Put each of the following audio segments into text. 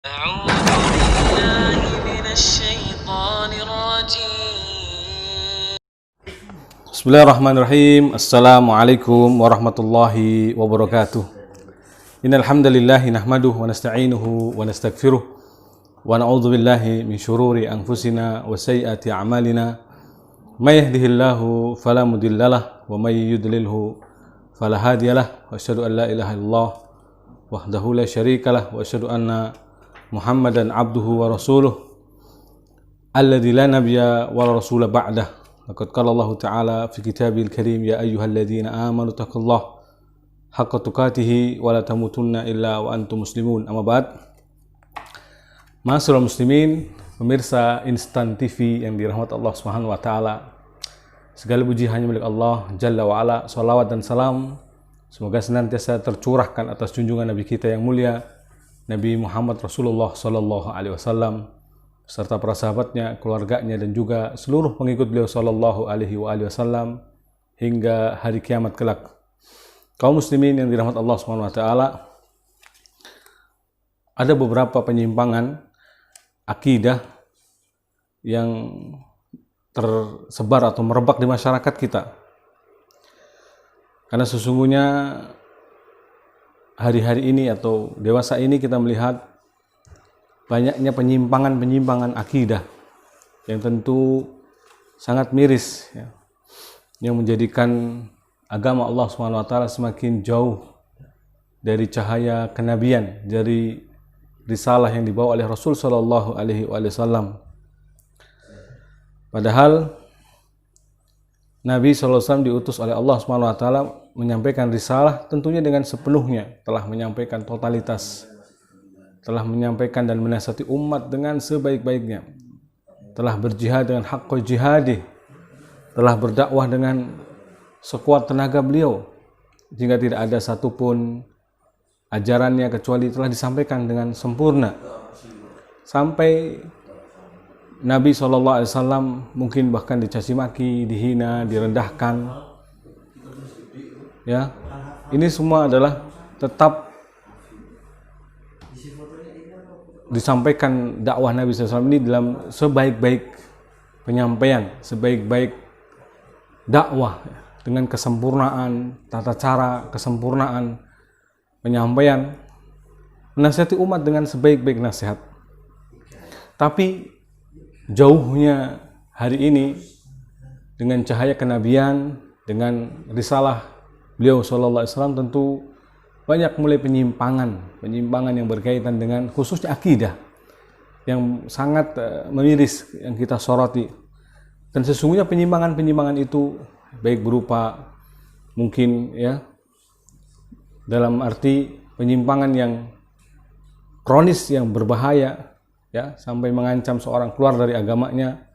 أعوذ بالله من الشيطان الرجيم. Bismillahirrahmanirrahim. Assalamualaikum warahmatullahi wabarakatuh. Innal hamdalillahi nahmaduhu wa nasta'inuhu wa nastaghfiruh wa na'udzu billahi min shururi anfusina wa sayyiati a'malina. May yahdihillahu fala mudhillalah wa may yudlilhu fala hadiyalah. Wa asyhadu an la ilaha illallah wahdahu la syarikalah wa asyhadu anna Muhammadan abduhu wa rasuluh alladzi la nabiyya wa la rasula ba'dah. Laqad qala Allah Ta'ala fi kitabil karim ya ayyuhalladzina amanu taqullaha haqqa tuqatih wa la tamutunna illa wa antum muslimun. Amma ba'd. Ma'asyiral muslimin, pemirsa Instan TV yang dirahmati Allah Subhanahu wa taala. Segala puji hanya milik Allah Jalla wa ala. Shalawat dan salam semoga senantiasa tercurahkan atas junjungan Nabi kita yang mulia Nabi Muhammad Rasulullah sallallahu alaihi wasallam serta para sahabatnya, keluarganya dan juga seluruh pengikut beliau sallallahu alaihi wasallam hingga hari kiamat kelak. Kaum muslimin yang dirahmati Allah Subhanahu wa taala, ada beberapa penyimpangan akidah yang tersebar atau merebak di masyarakat kita. Karena sesungguhnya hari-hari ini atau dewasa ini kita melihat banyaknya penyimpangan-penyimpangan akidah yang tentu sangat miris ya, yang menjadikan agama Allah SWT semakin jauh dari cahaya kenabian, dari risalah yang dibawa oleh Rasul Sallallahu Alaihi Wasallam. Padahal Nabi SAW diutus oleh Allah SWT menyampaikan risalah tentunya dengan sepenuhnya, telah menyampaikan totalitas, telah menyampaikan dan menasihati umat dengan sebaik-baiknya, telah berjihad dengan haqqul jihadi, telah berdakwah dengan sekuat tenaga beliau, sehingga tidak ada satupun ajarannya kecuali telah disampaikan dengan sempurna. Sampai Nabi SAW mungkin bahkan dicaci maki, dihina, direndahkan. Ya, ini semua adalah tetap disampaikan dakwah Nabi SAW ini dalam sebaik-baik penyampaian, sebaik-baik dakwah dengan kesempurnaan tata cara, kesempurnaan penyampaian, menasihati umat dengan sebaik-baik nasihat. Tapi jauhnya hari ini dengan cahaya kenabian, dengan risalah beliau sallallahu alaihi wasallam, tentu banyak mulai penyimpangan yang berkaitan dengan khususnya akidah yang sangat memiris yang kita soroti. Dan sesungguhnya penyimpangan itu baik berupa mungkin ya dalam arti penyimpangan yang kronis yang berbahaya ya, sampai mengancam seorang keluar dari agamanya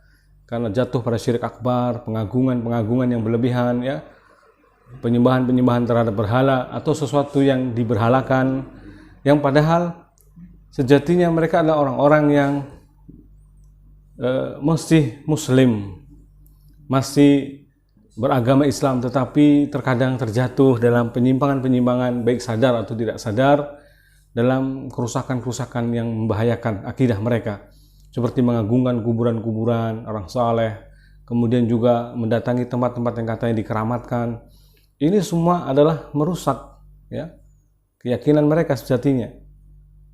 karena jatuh pada syirik akbar, pengagungan yang berlebihan ya, penyembahan terhadap berhala atau sesuatu yang diberhalakan, yang padahal sejatinya mereka adalah orang-orang yang masih muslim, masih beragama Islam, tetapi terkadang terjatuh dalam penyimpangan baik sadar atau tidak sadar, dalam kerusakan yang membahayakan akidah mereka, seperti mengagungkan kuburan-kuburan orang saleh, kemudian juga mendatangi tempat-tempat yang katanya dikeramatkan. Ini semua adalah merusak ya keyakinan mereka sejatinya,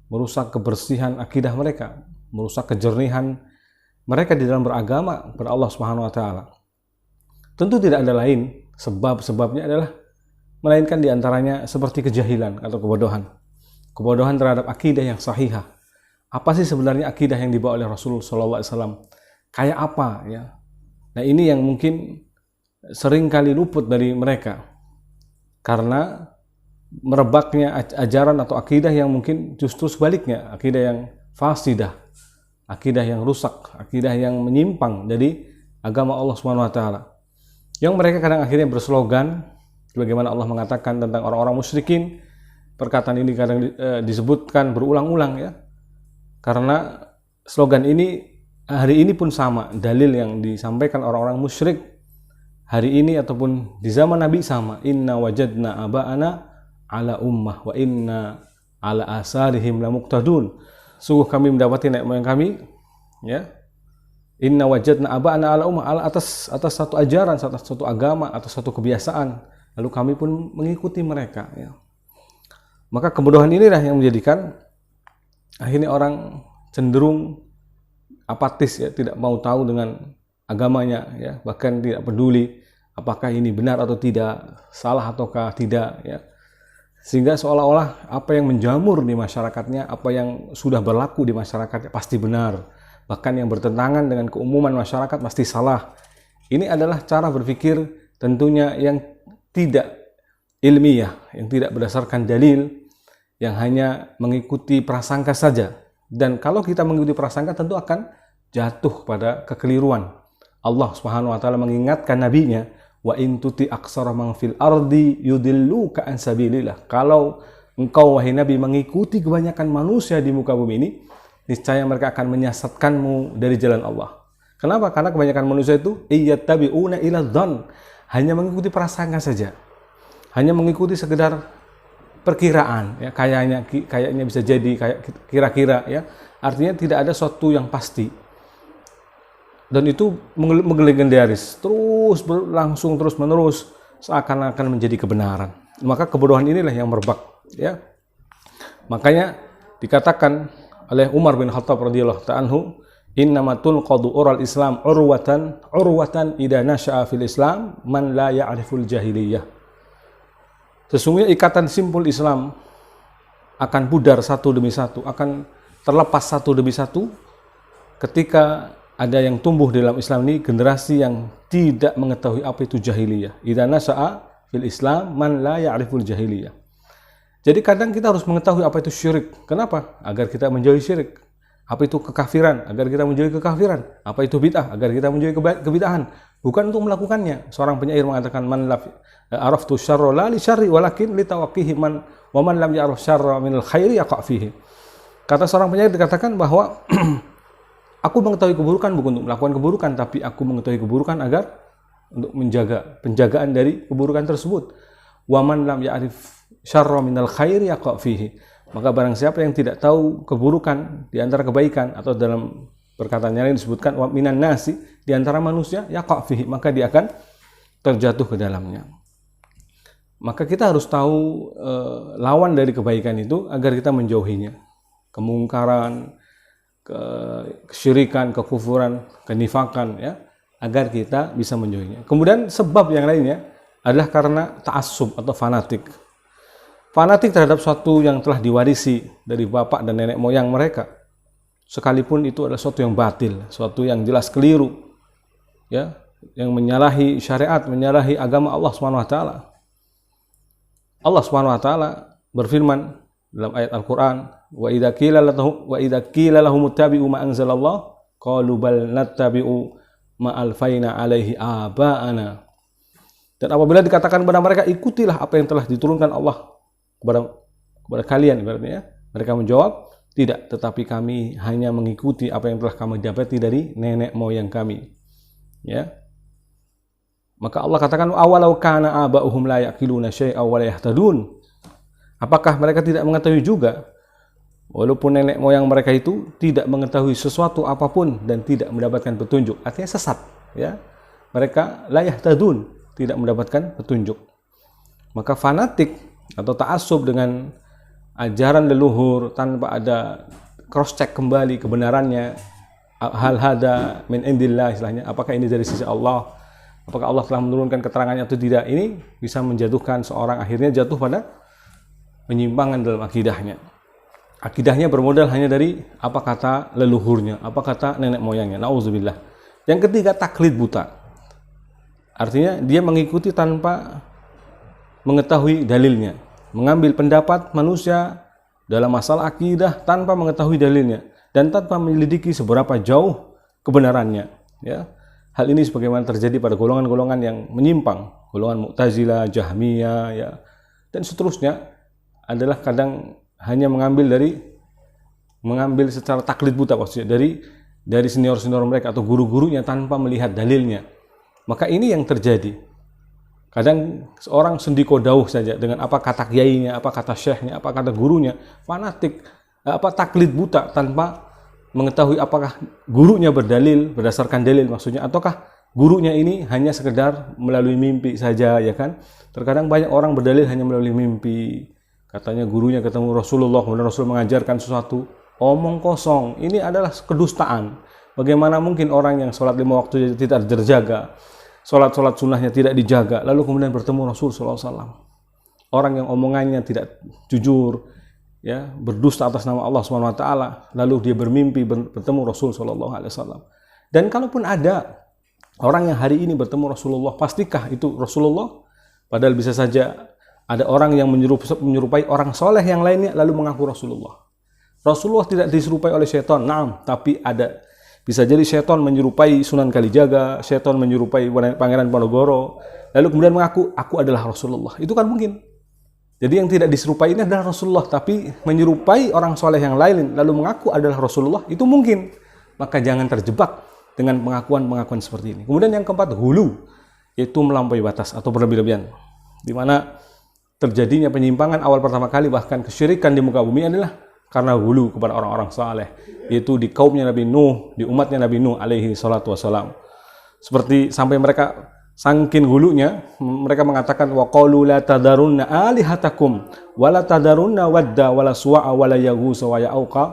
merusak kebersihan akidah mereka, merusak kejernihan mereka di dalam beragama kepada Allah Subhanahu wa taala. Tentu tidak ada lain, sebabnya adalah melainkan diantaranya seperti kejahilan atau kebodohan terhadap akidah yang sahihah. Apa sih sebenarnya akidah yang dibawa oleh Rasul sallallahu alaihi wasallam? Kayak apa ya? Nah, ini yang mungkin sering kali luput dari mereka karena merebaknya ajaran atau akidah yang mungkin justru sebaliknya, akidah yang fasidah, akidah yang rusak, akidah yang menyimpang dari agama Allah Subhanahu wa taala. Yang mereka kadang akhirnya berslogan sebagaimana Allah mengatakan tentang orang-orang musyrikin. Perkataan ini kadang disebutkan berulang-ulang ya. Karena slogan ini hari ini pun sama, dalil yang disampaikan orang-orang musyrik hari ini ataupun di zaman Nabi sama. Inna wajadna aba'ana ala ummah wa inna ala asarihim lamuqtadun. sungguh kami mendapati nenek moyang kami, ya, inna wajadna aba'ana ala ummah, atas satu ajaran, atas satu agama, atas satu kebiasaan, lalu kami pun mengikuti mereka, ya. Maka kebodohan inilah yang menjadikan akhirnya orang cenderung apatis, ya, tidak mau tahu dengan agamanya, ya, bahkan tidak peduli apakah ini benar atau tidak, salah ataukah tidak, ya. Sehingga seolah-olah apa yang menjamur di masyarakatnya, apa yang sudah berlaku di masyarakatnya pasti benar. Bahkan yang bertentangan dengan keumuman masyarakat pasti salah. Ini adalah cara berpikir tentunya yang tidak ilmiah, yang tidak berdasarkan dalil, yang hanya mengikuti prasangka saja. Dan kalau kita mengikuti prasangka tentu akan jatuh pada kekeliruan. Allah Subhanahu wa taala mengingatkan nabinya, wa in tuti aksara man fil ardi yudilluka an sabilillah. Kalau engkau wahai nabi mengikuti kebanyakan manusia di muka bumi ini, niscaya mereka akan menyesatkanmu dari jalan Allah. Kenapa? Karena kebanyakan manusia itu iyattabi'una ila dzann, hanya mengikuti prasangka saja. Hanya mengikuti sekedar perkiraan, ya, kayaknya bisa jadi, kayak kira-kira, ya. Artinya tidak ada sesuatu yang pasti. Dan itu legendaris, terus berlangsung terus-menerus seakan-akan menjadi kebenaran. Maka kebodohan inilah yang merebak, ya. Makanya dikatakan oleh Umar bin Khattab radhiyallahu ta'ala anhu, innamatul qadu ural Islam urwatan idza nasha'a fil Islam man la ya'riful jahiliyah. Sesungguhnya ikatan simpul Islam akan pudar satu demi satu, akan terlepas satu demi satu ketika ada yang tumbuh dalam Islam ini generasi yang tidak mengetahui apa itu jahiliyah. Idza nasha'a fil Islam man la ya'riful jahiliyah. Jadi kadang kita harus mengetahui apa itu syirik. Kenapa? Agar kita menjauhi syirik. Apa itu kekafiran? Agar kita menjauhi kekafiran. Apa itu bid'ah? Agar kita menjauhi kebid'ahan. Bukan untuk melakukannya. Seorang penyair mengatakan, man araftu syarra la li syarri walakin li tawaqqihi man wa man lam ya'raf syarra minal khairi yaqa' fihi. Kata seorang penyair dikatakan bahwa aku mengetahui keburukan bukan untuk melakukan keburukan, tapi aku mengetahui keburukan agar untuk menjaga penjagaan dari keburukan tersebut. Wa man lam ya'rif syarra minal khairi yaqa' fihi. Maka barang siapa yang tidak tahu keburukan di antara kebaikan, atau dalam perkataan yang lain disebutkan wa minan nasi, di antara manusia, yaqa' fihi, maka dia akan terjatuh ke dalamnya. Maka kita harus tahu lawan dari kebaikan itu agar kita menjauhinya. Kemungkaran, kesyirikan, kekufuran, kenifakan, ya, agar kita bisa menjauhinya. Kemudian sebab yang lainnya adalah karena ta'assub atau fanatik. Fanatik terhadap sesuatu yang telah diwarisi dari bapak dan nenek moyang mereka, sekalipun itu adalah sesuatu yang batil, sesuatu yang jelas keliru, ya, yang menyalahi syariat, menyalahi agama Allah Subhanahu wa taala. Allah Subhanahu wa taala berfirman dalam ayat Al-Qur'an, wa idza qila lahum ittabi'u ma anzalallah qalu bal nattabi'u ma alfaina alaihi aba'ana. Dan apabila dikatakan kepada mereka, ikutilah apa yang telah diturunkan Allah kepada kalian, ibaratnya, ya, mereka menjawab, tidak, tetapi kami hanya mengikuti apa yang telah kami dapati dari nenek moyang kami, ya. Maka Allah katakan, awalau kana aba'uhum la yaqiluna syai'a wa la yahtadun. Apakah mereka tidak mengetahui juga, walaupun nenek moyang mereka itu tidak mengetahui sesuatu apapun dan tidak mendapatkan petunjuk, artinya sesat, ya. Mereka la yahtadun, tidak mendapatkan petunjuk. Maka fanatik atau ta'assub dengan ajaran leluhur tanpa ada cross check kembali kebenarannya, hal hada min indillah, istilahnya, apakah ini dari sisi Allah, apakah Allah telah menurunkan keterangannya atau tidak, ini bisa menjatuhkan seorang akhirnya jatuh pada penyimpangan dalam akidahnya. Akidahnya bermodal hanya dari apa kata leluhurnya, apa kata nenek moyangnya. Nauzubillah. Yang ketiga, taklid buta. Artinya dia mengikuti tanpa mengetahui dalilnya, mengambil pendapat manusia dalam masalah akidah tanpa mengetahui dalilnya dan tanpa menyelidiki seberapa jauh kebenarannya, ya. Hal ini sebagaimana terjadi pada golongan-golongan yang menyimpang, golongan Mu'tazilah, Jahmiyah, ya, dan seterusnya, adalah kadang hanya mengambil secara taklid buta, maksudnya dari senior-senior mereka atau guru-gurunya tanpa melihat dalilnya. Maka ini yang terjadi. Kadang seorang sendiko dauh saja dengan apa kata kiainya, apa kata syekhnya, apa kata gurunya, fanatik taklid buta tanpa mengetahui apakah gurunya berdalil berdasarkan dalil maksudnya, ataukah gurunya ini hanya sekedar melalui mimpi saja, ya kan? Terkadang banyak orang berdalil hanya melalui mimpi. Katanya gurunya ketemu Rasulullah, kemudian Rasul mengajarkan sesuatu, omong kosong. Ini adalah kedustaan. Bagaimana mungkin orang yang sholat 5 waktu tidak terjaga, sholat sunnahnya tidak dijaga, lalu kemudian bertemu Rasul SAW. Orang yang omongannya tidak jujur, ya, berdusta atas nama Allah SWT, lalu dia bermimpi bertemu Rasul SAW. Dan kalaupun ada orang yang hari ini bertemu Rasulullah, pastikah itu Rasulullah? Padahal bisa saja ada orang yang menyerupai orang soleh yang lainnya lalu mengaku Rasulullah. Rasulullah tidak diserupai oleh syaitan, tapi bisa jadi syaitan menyerupai Sunan Kalijaga, syaitan menyerupai Pangeran Ponorogo, lalu kemudian mengaku, aku adalah Rasulullah. Itu kan mungkin. Jadi yang tidak diserupai ini adalah Rasulullah, tapi menyerupai orang soleh yang lain lalu mengaku adalah Rasulullah, itu mungkin. Maka jangan terjebak dengan pengakuan-pengakuan seperti ini. Kemudian yang keempat, hulu, yaitu melampaui batas atau berlebih-lebihan. Di mana terjadinya penyimpangan awal pertama kali, bahkan kesyirikan di muka bumi adalah karena hulu kepada orang-orang saleh, yaitu di kaumnya Nabi Nuh, di umatnya Nabi Nuh alaihi salatu wassalam. Seperti sampai mereka saking hulunya, mereka mengatakan wa qalu la tadarunna alihatakum wa la tadarunna wadda wa la suwa'a wa la yaghus wa ya'uqa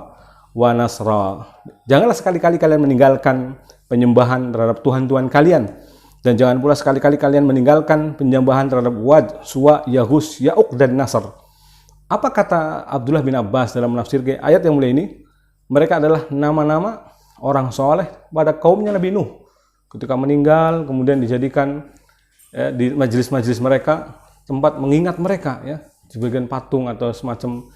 wa nasra. Janganlah sekali-kali kalian meninggalkan penyembahan terhadap tuhan-tuhan kalian, dan jangan pula sekali-kali kalian meninggalkan penyembahan terhadap Wad, Suwa, Yaghus, Ya'uq dan Nasr. Apa kata Abdullah bin Abbas dalam menafsirkan ayat yang mulia ini? Mereka adalah nama-nama orang soleh pada kaumnya Nabi Nuh. Ketika meninggal, kemudian dijadikan di majelis-majelis mereka tempat mengingat mereka, ya, sebagian patung atau semacam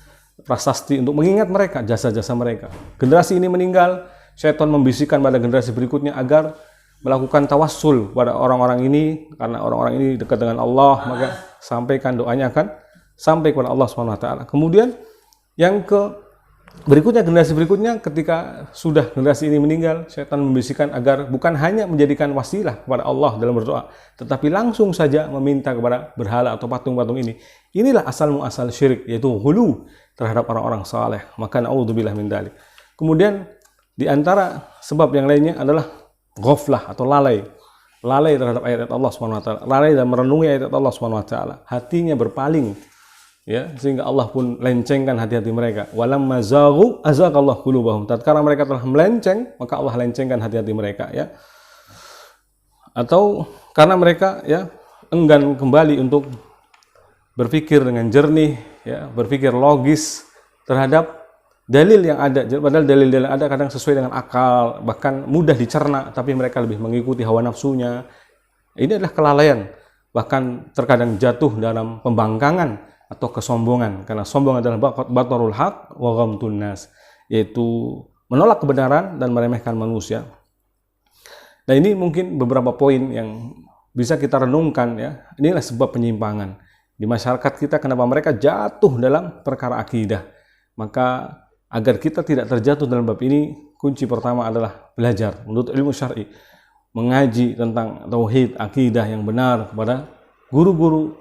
prasasti untuk mengingat mereka, jasa-jasa mereka. Generasi ini meninggal, syaitan membisikkan pada generasi berikutnya agar melakukan tawassul pada orang-orang ini, karena orang-orang ini dekat dengan Allah, maka sampaikan doanya akan sampai kepada Allah SWT. Kemudian yang berikutnya, generasi berikutnya, ketika sudah generasi ini meninggal, syaitan membisikkan agar bukan hanya menjadikan wasilah kepada Allah dalam berdoa, tetapi langsung saja meminta kepada berhala atau patung-patung ini. Inilah asal muasal syirik, yaitu hulu terhadap orang-orang saleh. Maka na'udzubillah min dzalik. Kemudian di antara sebab yang lainnya adalah ghaflah atau lalai terhadap ayat-ayat Allah SWT, lalai dan merenungi ayat Allah SWT, hatinya berpaling, ya, sehingga Allah pun lencengkan hati-hati mereka. Walamma zaghu azaghallahu qulubahum. Tatkala mereka telah melenceng, maka Allah lencengkan hati-hati mereka, ya. Atau karena mereka, ya, enggan kembali untuk berpikir dengan jernih, ya, berpikir logis terhadap dalil yang ada. Padahal dalil-dalil yang ada kadang sesuai dengan akal, bahkan mudah dicerna, tapi mereka lebih mengikuti hawa nafsunya. Ini adalah kelalaian, bahkan terkadang jatuh dalam pembangkangan atau kesombongan, karena sombong adalah batarul haq wa ghamtun nas, yaitu menolak kebenaran dan meremehkan manusia. Nah, ini mungkin beberapa poin yang bisa kita renungkan, ya. Inilah sebab penyimpangan di masyarakat kita, kenapa mereka jatuh dalam perkara akidah. Maka agar kita tidak terjatuh dalam bab ini, kunci pertama adalah belajar menuntut ilmu syar'i, mengaji tentang tauhid, akidah yang benar kepada guru-guru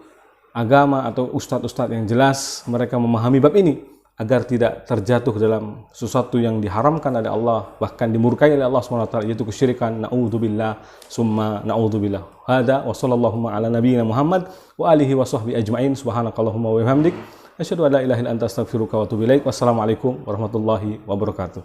agama atau ustadz-ustadz yang jelas mereka memahami bab ini, agar tidak terjatuh dalam sesuatu yang diharamkan oleh Allah, bahkan dimurkai oleh Allah SWT, yaitu kesyirikan. Na'udzubillah summa na'udzubillah. Hada wa sallallahu ala nabiyyina Muhammad wa alihi wa sahbihi ajma'in. Subhanakallahumma wa bihamdik, asyhadu an la ilaha illa anta astaghfiruka wa atubu ilaik. Wassalamualaikum warahmatullahi wabarakatuh.